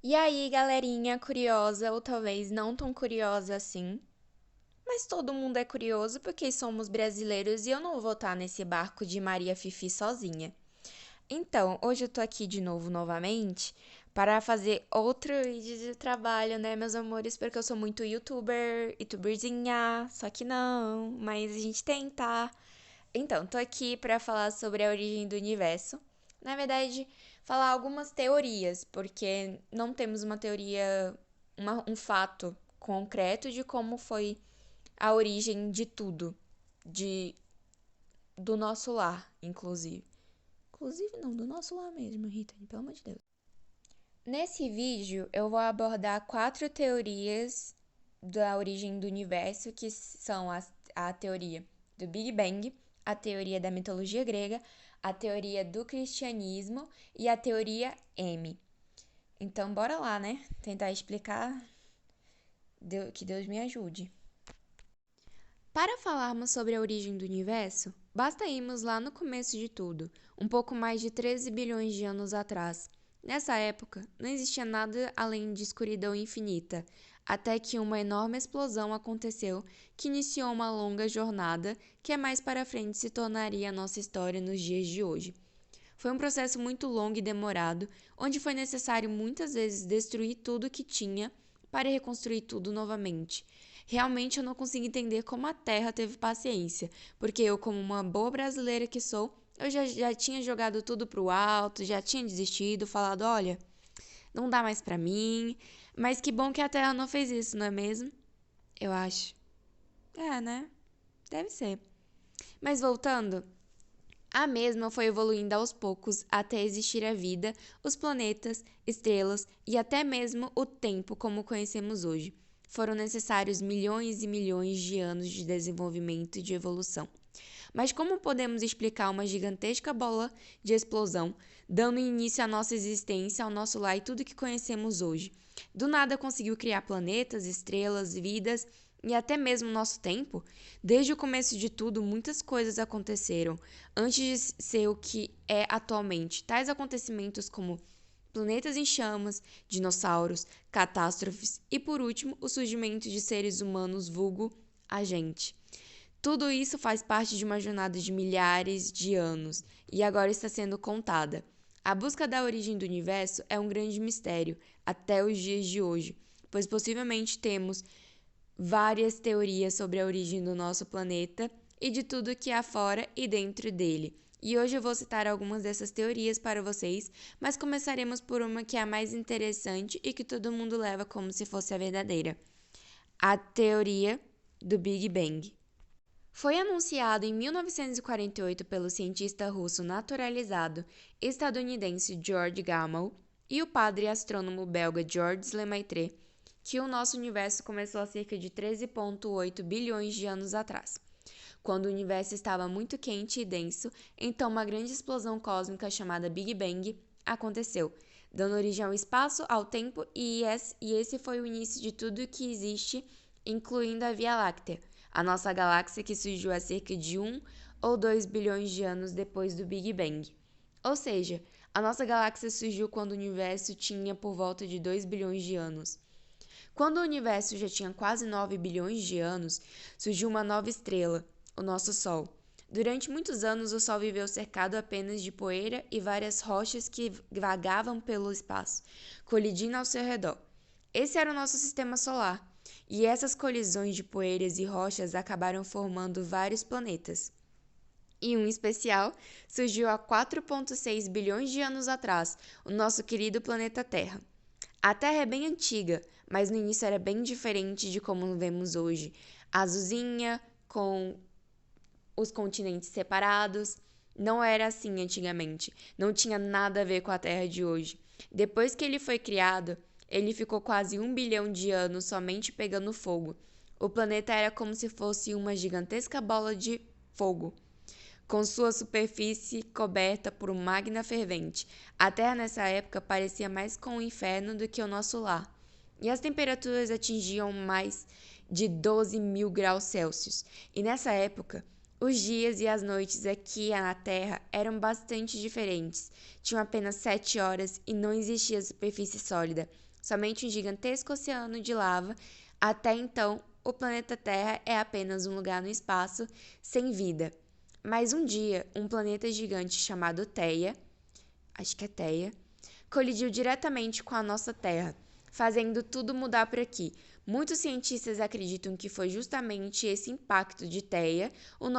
E aí, galerinha curiosa, ou talvez não tão curiosa assim, mas todo mundo é curioso porque somos brasileiros e eu não vou estar nesse barco de Maria Fifi sozinha. Então, hoje eu tô aqui de novo, novamente, para fazer outro vídeo de trabalho, né, meus amores? Porque eu sou muito youtuberzinha, só que não, mas a gente tenta. Então, tô aqui para falar sobre a origem do universo. Na verdade, falar algumas teorias, porque não temos uma teoria, um fato concreto de como foi a origem de tudo, de do nosso lar, inclusive. Inclusive não, do nosso lar mesmo, Rita, pelo amor de Deus. Nesse vídeo, eu vou abordar quatro teorias da origem do universo, que são a teoria do Big Bang, a teoria da mitologia grega, a teoria do cristianismo e a teoria M. Então, bora lá, né? Tentar explicar, que Deus me ajude. Para falarmos sobre a origem do universo, basta irmos lá no começo de tudo, um pouco mais de 13 bilhões de anos atrás. Nessa época, não existia nada além de escuridão infinita, até que uma enorme explosão aconteceu que iniciou uma longa jornada que mais para frente se tornaria a nossa história nos dias de hoje. Foi um processo muito longo e demorado, onde foi necessário muitas vezes destruir tudo que tinha para reconstruir tudo novamente. Realmente eu não consigo entender como a Terra teve paciência, porque eu, como uma boa brasileira que sou, eu já tinha jogado tudo pro alto, já tinha desistido, falado, olha, não dá mais pra mim, mas que bom que a Terra não fez isso, não é mesmo? Eu acho. É, né? Deve ser. Mas voltando, a mesma foi evoluindo aos poucos até existir a vida, os planetas, estrelas e até mesmo o tempo como conhecemos hoje. Foram necessários milhões e milhões de anos de desenvolvimento e de evolução. Mas como podemos explicar uma gigantesca bola de explosão, dando início à nossa existência, ao nosso lar e tudo que conhecemos hoje? Do nada conseguiu criar planetas, estrelas, vidas e até mesmo nosso tempo? Desde o começo de tudo, muitas coisas aconteceram antes de ser o que é atualmente. Tais acontecimentos como planetas em chamas, dinossauros, catástrofes e, por último, o surgimento de seres humanos vulgo a gente. Tudo isso faz parte de uma jornada de milhares de anos e agora está sendo contada. A busca da origem do universo é um grande mistério até os dias de hoje, pois possivelmente temos várias teorias sobre a origem do nosso planeta e de tudo que há fora e dentro dele. E hoje eu vou citar algumas dessas teorias para vocês, mas começaremos por uma que é a mais interessante e que todo mundo leva como se fosse a verdadeira: a teoria do Big Bang. Foi anunciado em 1948 pelo cientista russo naturalizado estadunidense George Gamow e o padre astrônomo belga Georges Lemaitre que o nosso universo começou há cerca de 13,8 bilhões de anos atrás. Quando o universo estava muito quente e denso, então uma grande explosão cósmica chamada Big Bang aconteceu, dando origem ao espaço, ao tempo e esse foi o início de tudo que existe, incluindo a Via Láctea, a nossa galáxia que surgiu há cerca de 1 ou 2 bilhões de anos depois do Big Bang. Ou seja, a nossa galáxia surgiu quando o universo tinha por volta de 2 bilhões de anos. Quando o universo já tinha quase 9 bilhões de anos, surgiu uma nova estrela, o nosso Sol. Durante muitos anos, o Sol viveu cercado apenas de poeira e várias rochas que vagavam pelo espaço, colidindo ao seu redor. Esse era o nosso sistema solar, e essas colisões de poeiras e rochas acabaram formando vários planetas. E um especial surgiu há 4,6 bilhões de anos atrás, o nosso querido planeta Terra. A Terra é bem antiga, mas no início era bem diferente de como vemos hoje. Azulzinha, com os continentes separados. Não era assim antigamente. Não tinha nada a ver com a Terra de hoje. Depois que ele foi criado, ele ficou quase 1 bilhão de anos somente pegando fogo. O planeta era como se fosse uma gigantesca bola de fogo, com sua superfície coberta por um magma fervente. A Terra nessa época parecia mais com o inferno do que o nosso lar, e as temperaturas atingiam mais de 12 mil graus Celsius. E nessa época, Os dias e as noites aqui na Terra eram bastante diferentes. Tinham apenas 7 horas e não existia superfície sólida, somente um gigantesco oceano de lava. Até então, o planeta Terra é apenas um lugar no espaço sem vida. Mas um dia, um planeta gigante chamado Theia, acho que é Theia, colidiu diretamente com a nossa Terra, fazendo tudo mudar por aqui. Muitos cientistas acreditam que foi justamente esse impacto de Theia ao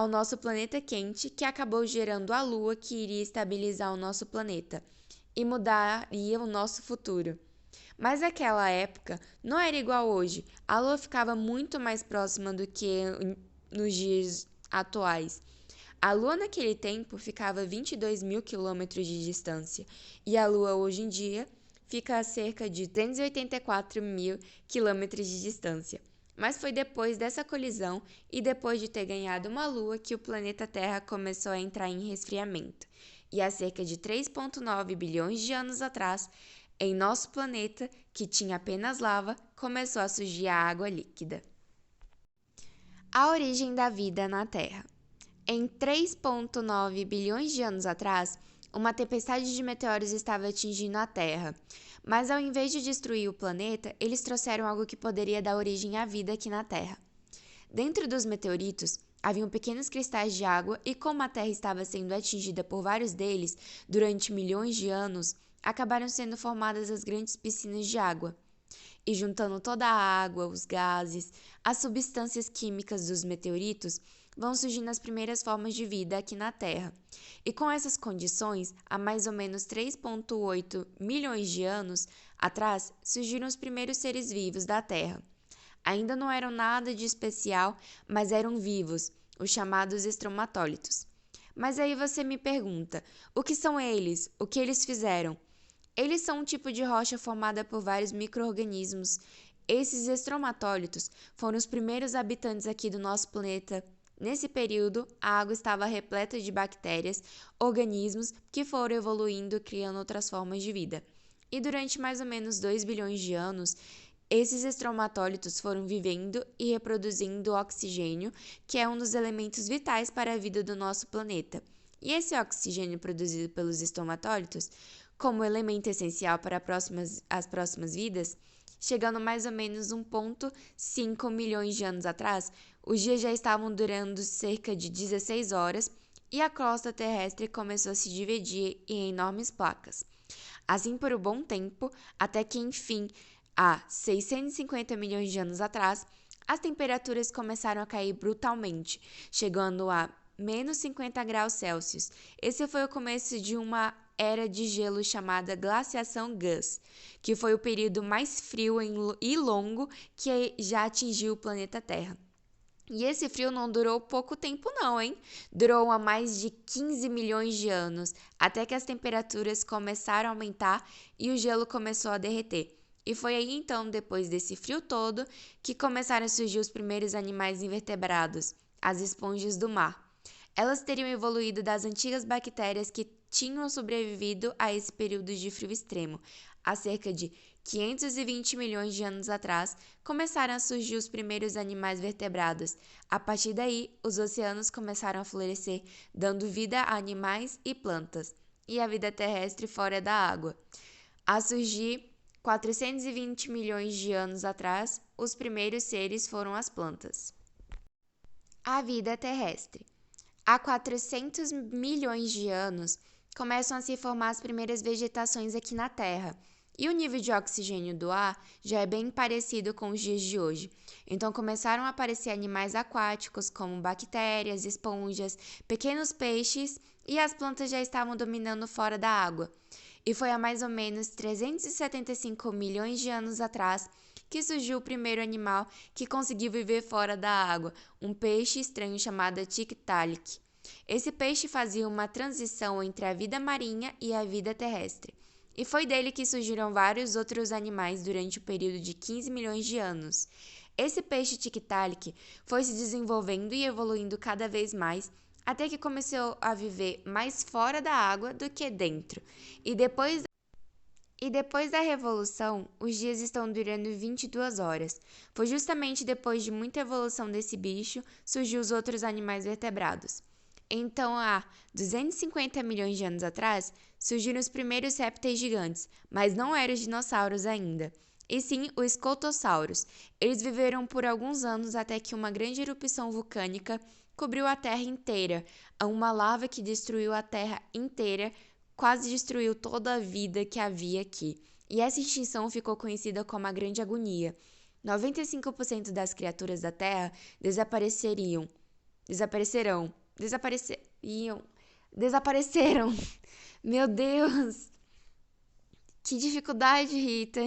nosso planeta quente que acabou gerando a Lua que iria estabilizar o nosso planeta e mudaria o nosso futuro. Mas naquela época não era igual hoje. A Lua ficava muito mais próxima do que nos dias atuais. A Lua naquele tempo ficava a 22 mil quilômetros de distância e a Lua hoje em dia fica a cerca de 284 mil quilômetros de distância. Mas foi depois dessa colisão e depois de ter ganhado uma Lua que o planeta Terra começou a entrar em resfriamento. E há cerca de 3,9 bilhões de anos atrás, em nosso planeta, que tinha apenas lava, começou a surgir a água líquida. A origem da vida na Terra. Em 3,9 bilhões de anos atrás, uma tempestade de meteoros estava atingindo a Terra. Mas ao invés de destruir o planeta, eles trouxeram algo que poderia dar origem à vida aqui na Terra. Dentro dos meteoritos, haviam pequenos cristais de água e como a Terra estava sendo atingida por vários deles durante milhões de anos, acabaram sendo formadas as grandes piscinas de água. E juntando toda a água, os gases, as substâncias químicas dos meteoritos, vão surgindo as primeiras formas de vida aqui na Terra. E com essas condições, há mais ou menos 3,8 milhões de anos atrás, surgiram os primeiros seres vivos da Terra. Ainda não eram nada de especial, mas eram vivos, os chamados estromatólitos. Mas aí você me pergunta, o que são eles? O que eles fizeram? Eles são um tipo de rocha formada por vários micro-organismos. Esses estromatólitos foram os primeiros habitantes aqui do nosso planeta. Nesse período, a água estava repleta de bactérias, organismos que foram evoluindo e criando outras formas de vida. E durante mais ou menos 2 bilhões de anos, esses estromatólitos foram vivendo e reproduzindo oxigênio, que é um dos elementos vitais para a vida do nosso planeta. E esse oxigênio produzido pelos estromatólitos, como elemento essencial para as próximas vidas, chegando mais ou menos 1,5 milhões de anos atrás, os dias já estavam durando cerca de 16 horas e a crosta terrestre começou a se dividir em enormes placas. Assim por um bom tempo, até que enfim, há 650 milhões de anos atrás, as temperaturas começaram a cair brutalmente, chegando a menos 50 graus Celsius. Esse foi o começo de uma era de gelo chamada glaciação Gus, que foi o período mais frio e longo que já atingiu o planeta Terra. E esse frio não durou pouco tempo não, hein? Durou há mais de 15 milhões de anos, até que as temperaturas começaram a aumentar e o gelo começou a derreter. E foi aí então, depois desse frio todo, que começaram a surgir os primeiros animais invertebrados, as esponjas do mar. Elas teriam evoluído das antigas bactérias que tinham sobrevivido a esse período de frio extremo. Há cerca de 520 milhões de anos atrás, começaram a surgir os primeiros animais vertebrados. A partir daí, os oceanos começaram a florescer, dando vida a animais e plantas, e a vida terrestre fora da água. A surgir 420 milhões de anos atrás, os primeiros seres foram as plantas. A vida terrestre. Há 400 milhões de anos, começam a se formar as primeiras vegetações aqui na Terra. E o nível de oxigênio do ar já é bem parecido com os dias de hoje. Então começaram a aparecer animais aquáticos, como bactérias, esponjas, pequenos peixes, e as plantas já estavam dominando fora da água. E foi há mais ou menos 375 milhões de anos atrás que surgiu o primeiro animal que conseguiu viver fora da água, um peixe estranho chamado Tiktaalik. Esse peixe fazia uma transição entre a vida marinha e a vida terrestre. E foi dele que surgiram vários outros animais durante o período de 15 milhões de anos. Esse peixe Tiktaalik foi se desenvolvendo e evoluindo cada vez mais, até que começou a viver mais fora da água do que dentro. E depois da Revolução, os dias estão durando 22 horas. Foi justamente depois de muita evolução desse bicho surgiu os outros animais vertebrados. Então, há 250 milhões de anos atrás, surgiram os primeiros répteis gigantes, mas não eram os dinossauros ainda. E sim os escotossauros. Eles viveram por alguns anos até que uma grande erupção vulcânica cobriu a Terra inteira. Uma lava que destruiu a Terra inteira quase destruiu toda a vida que havia aqui. E essa extinção ficou conhecida como a Grande Agonia. 95% das criaturas da Terra desapareceriam. Desapareceram. Meu Deus! Que dificuldade, Rita.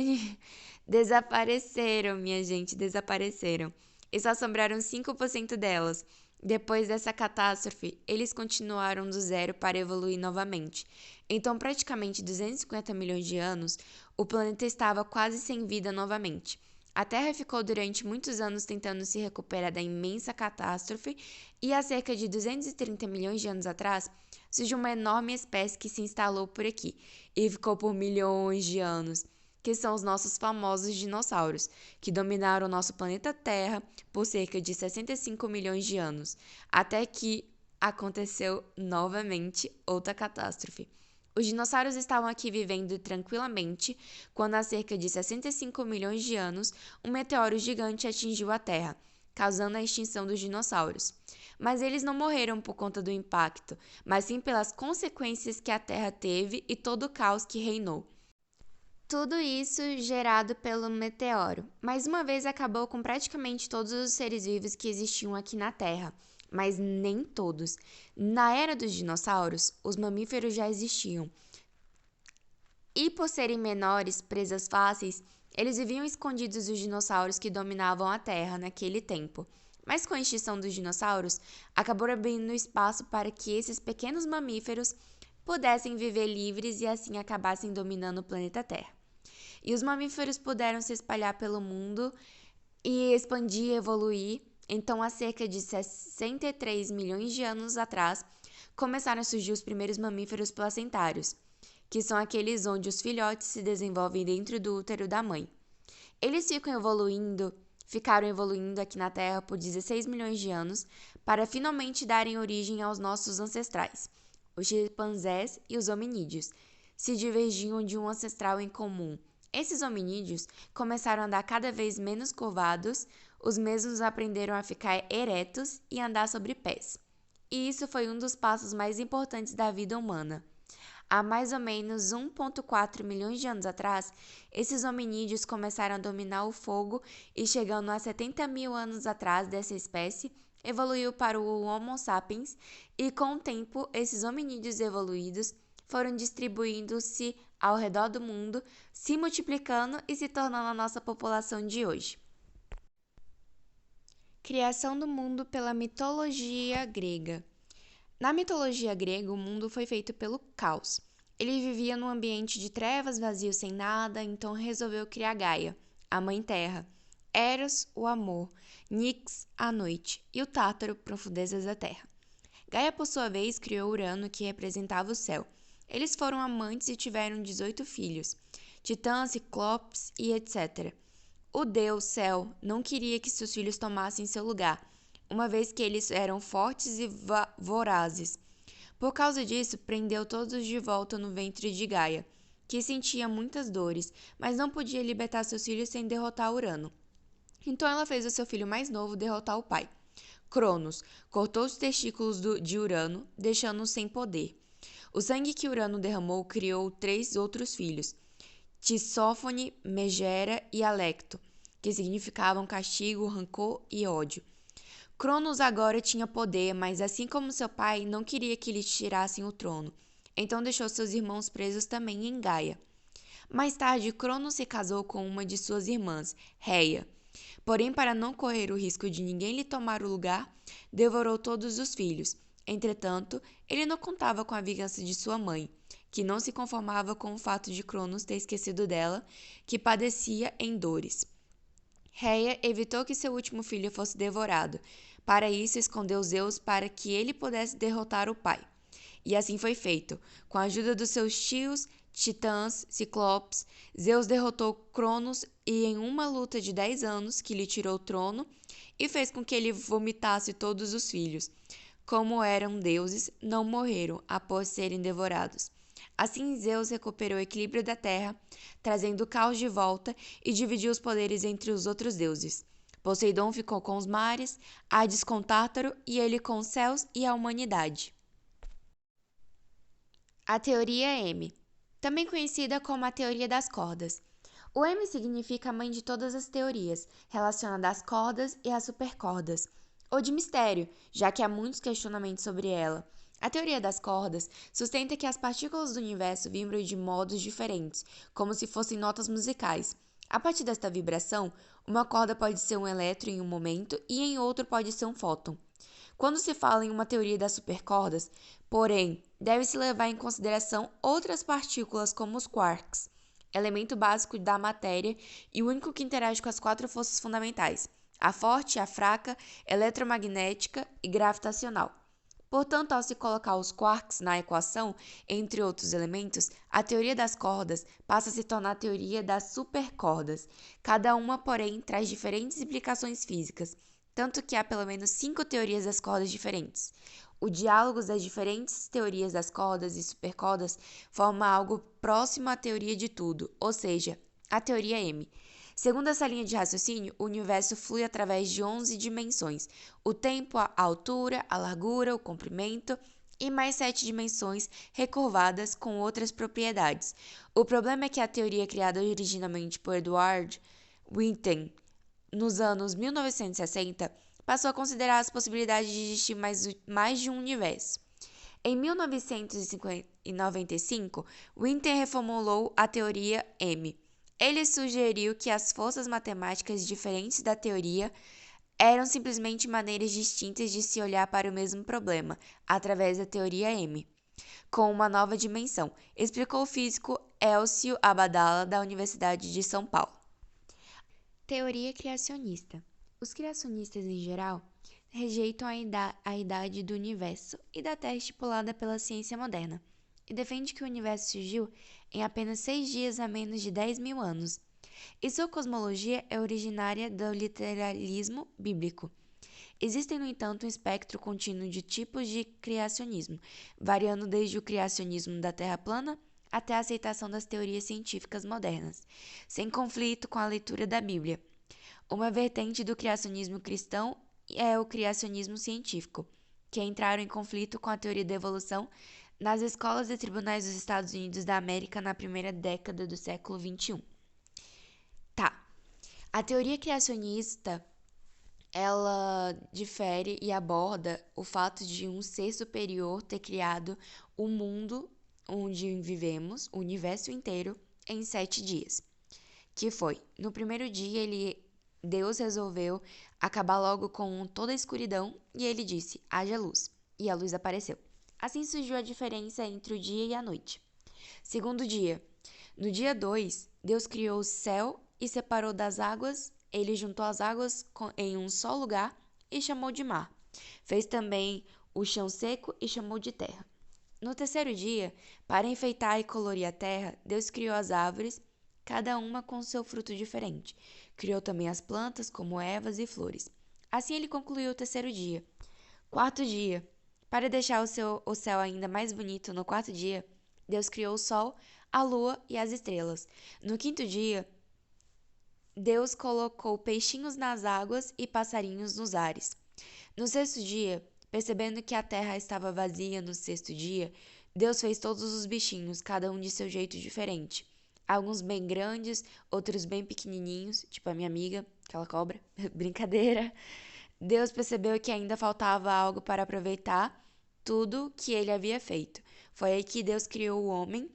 Desapareceram, minha gente, desapareceram. E só sobraram 5% delas. Depois dessa catástrofe, eles continuaram do zero para evoluir novamente. Então, praticamente 250 milhões de anos, o planeta estava quase sem vida novamente. A Terra ficou durante muitos anos tentando se recuperar da imensa catástrofe e há cerca de 230 milhões de anos atrás, surgiu uma enorme espécie que se instalou por aqui e ficou por milhões de anos, que são os nossos famosos dinossauros, que dominaram o nosso planeta Terra por cerca de 65 milhões de anos, até que aconteceu novamente outra catástrofe. Os dinossauros estavam aqui vivendo tranquilamente quando, há cerca de 65 milhões de anos, um meteoro gigante atingiu a Terra, causando a extinção dos dinossauros. Mas eles não morreram por conta do impacto, mas sim pelas consequências que a Terra teve e todo o caos que reinou. Tudo isso gerado pelo meteoro. Mais uma vez acabou com praticamente todos os seres vivos que existiam aqui na Terra, mas nem todos. Na era dos dinossauros, os mamíferos já existiam. E por serem menores, presas fáceis, eles viviam escondidos dos dinossauros que dominavam a Terra naquele tempo. Mas com a extinção dos dinossauros, acabou abrindo espaço para que esses pequenos mamíferos pudessem viver livres e assim acabassem dominando o planeta Terra. E os mamíferos puderam se espalhar pelo mundo e expandir e evoluir. Então, há cerca de 63 milhões de anos atrás, começaram a surgir os primeiros mamíferos placentários, que são aqueles onde os filhotes se desenvolvem dentro do útero da mãe. Eles ficaram evoluindo aqui na Terra por 16 milhões de anos para finalmente darem origem aos nossos ancestrais, os chimpanzés e os hominídeos. Se divergiam de um ancestral em comum. Esses hominídeos começaram a andar cada vez menos curvados, os mesmos aprenderam a ficar eretos e andar sobre pés. E isso foi um dos passos mais importantes da vida humana. Há mais ou menos 1,4 milhões de anos atrás, esses hominídeos começaram a dominar o fogo e, chegando a 70 mil anos atrás dessa espécie, evoluiu para o Homo sapiens e, com o tempo, esses hominídeos evoluídos foram distribuindo-se ao redor do mundo, se multiplicando e se tornando a nossa população de hoje. Criação do mundo pela mitologia grega. Na mitologia grega, o mundo foi feito pelo caos. Ele vivia num ambiente de trevas, vazio sem nada, então resolveu criar Gaia, a mãe terra, Eros, o amor, Nix, a noite, e o Tártaro, profundezas da terra. Gaia, por sua vez, criou Urano, que representava o céu. Eles foram amantes e tiveram 18 filhos, Titã, Ciclopes e etc. O deus Céu não queria que seus filhos tomassem seu lugar, uma vez que eles eram fortes e vorazes. Por causa disso, prendeu todos de volta no ventre de Gaia, que sentia muitas dores, mas não podia libertar seus filhos sem derrotar Urano. Então ela fez o seu filho mais novo derrotar o pai. Cronos cortou os testículos de Urano, deixando-o sem poder. O sangue que Urano derramou criou 3 outros filhos, Tisófone, Megera e Alecto, que significavam castigo, rancor e ódio. Cronos agora tinha poder, mas assim como seu pai, não queria que lhe tirassem o trono. Então deixou seus irmãos presos também em Gaia. Mais tarde, Cronos se casou com uma de suas irmãs, Reia. Porém, para não correr o risco de ninguém lhe tomar o lugar, devorou todos os filhos. Entretanto, ele não contava com a vingança de sua mãe, que não se conformava com o fato de Cronos ter esquecido dela, que padecia em dores. Reia evitou que seu último filho fosse devorado. Para isso, escondeu Zeus para que ele pudesse derrotar o pai. E assim foi feito. Com a ajuda dos seus tios, titãs, ciclopes. Zeus derrotou Cronos e em uma luta de 10 anos que lhe tirou o trono e fez com que ele vomitasse todos os filhos. Como eram deuses, não morreram após serem devorados. Assim, Zeus recuperou o equilíbrio da terra, trazendo o caos de volta e dividiu os poderes entre os outros deuses. Poseidon ficou com os mares, Hades com Tártaro e ele com os céus e a humanidade. A teoria M, também conhecida como a teoria das cordas. O M significa a mãe de todas as teorias, relacionada às cordas e às supercordas, ou de mistério, já que há muitos questionamentos sobre ela. A teoria das cordas sustenta que as partículas do universo vibram de modos diferentes, como se fossem notas musicais. A partir desta vibração, uma corda pode ser um elétron em um momento e em outro pode ser um fóton. Quando se fala em uma teoria das supercordas, porém, deve-se levar em consideração outras partículas como os quarks, elemento básico da matéria e o único que interage com as quatro forças fundamentais: a forte, a fraca, eletromagnética e gravitacional. Portanto, ao se colocar os quarks na equação, entre outros elementos, a teoria das cordas passa a se tornar a teoria das supercordas. Cada uma, porém, traz diferentes implicações físicas, tanto que há pelo menos 5 teorias das cordas diferentes. O diálogo das diferentes teorias das cordas e supercordas forma algo próximo à teoria de tudo, ou seja, a teoria M. Segundo essa linha de raciocínio, o universo flui através de 11 dimensões: o tempo, a altura, a largura, o comprimento e mais 7 dimensões recurvadas com outras propriedades. O problema é que a teoria criada originalmente por Edward Witten nos anos 1960 passou a considerar as possibilidades de existir mais de um universo. Em 1995, Witten reformulou a teoria M. Ele sugeriu que as forças matemáticas diferentes da teoria eram simplesmente maneiras distintas de se olhar para o mesmo problema, através da teoria M, com uma nova dimensão, explicou o físico Elcio Abadala, da Universidade de São Paulo. Teoria criacionista. Os criacionistas, em geral, rejeitam a idade do universo e da Terra estipulada pela ciência moderna, e defende que o universo surgiu em apenas 6 dias há menos de 10 mil anos. E sua cosmologia é originária do literalismo bíblico. Existem, no entanto, um espectro contínuo de tipos de criacionismo, variando desde o criacionismo da Terra plana até a aceitação das teorias científicas modernas, sem conflito com a leitura da Bíblia. Uma vertente do criacionismo cristão é o criacionismo científico, que entraram em conflito com a teoria da evolução nas escolas e tribunais dos Estados Unidos da América na primeira década do século XXI. Tá. A teoria criacionista, ela difere e aborda o fato de um ser superior ter criado o mundo onde vivemos, o universo inteiro, em 7 dias. Que foi, no primeiro dia, Deus resolveu acabar logo com toda a escuridão e ele disse: haja luz. E a luz apareceu. Assim surgiu a diferença entre o dia e a noite. Segundo dia. No dia 2, Deus criou o céu e separou das águas. Ele juntou as águas em um só lugar e chamou de mar. Fez também o chão seco e chamou de terra. No terceiro dia, para enfeitar e colorir a terra, Deus criou as árvores, cada uma com seu fruto diferente. Criou também as plantas, como ervas e flores. Assim ele concluiu o terceiro dia. Quarto dia. Para deixar o céu ainda mais bonito, no quarto dia, Deus criou o sol, a lua e as estrelas. No quinto dia, Deus colocou peixinhos nas águas e passarinhos nos ares. No sexto dia, percebendo que a terra estava vazia no sexto dia, Deus fez todos os bichinhos, cada um de seu jeito diferente. Alguns bem grandes, outros bem pequenininhos, tipo a minha amiga, aquela cobra. Brincadeira. Deus percebeu que ainda faltava algo para aproveitar tudo que ele havia feito. Foi aí que Deus criou o homem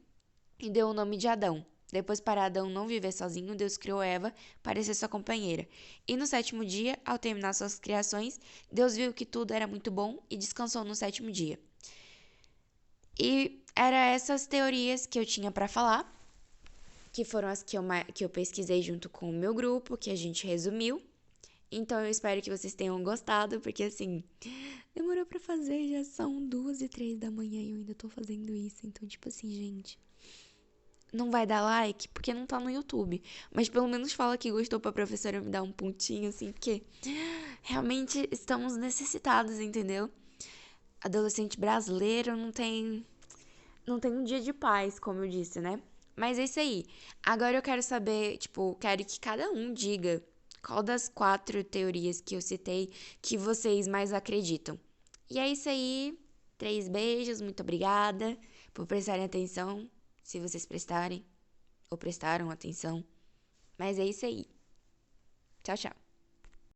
e deu o nome de Adão. Depois, para Adão não viver sozinho, Deus criou Eva para ser sua companheira. E no sétimo dia, ao terminar suas criações, Deus viu que tudo era muito bom e descansou no sétimo dia. E eram essas teorias que eu tinha para falar, que foram as que eu pesquisei junto com o meu grupo, que a gente resumiu. Então eu espero que vocês tenham gostado, porque assim, demorou pra fazer, já são 2 e 3 da manhã e eu ainda tô fazendo isso. Então, tipo assim, gente, não vai dar like porque não tá no YouTube. Mas pelo menos fala que gostou pra professora me dar um pontinho, assim, porque realmente estamos necessitados, entendeu? Adolescente brasileiro não tem um dia de paz, como eu disse, né? Mas é isso aí. Agora eu quero saber, tipo, quero que cada um diga qual das 4 teorias que eu citei que vocês mais acreditam. E é isso aí. 3 beijos, muito obrigada por prestarem atenção, se vocês prestarem ou prestaram atenção. Mas é isso aí. Tchau, tchau.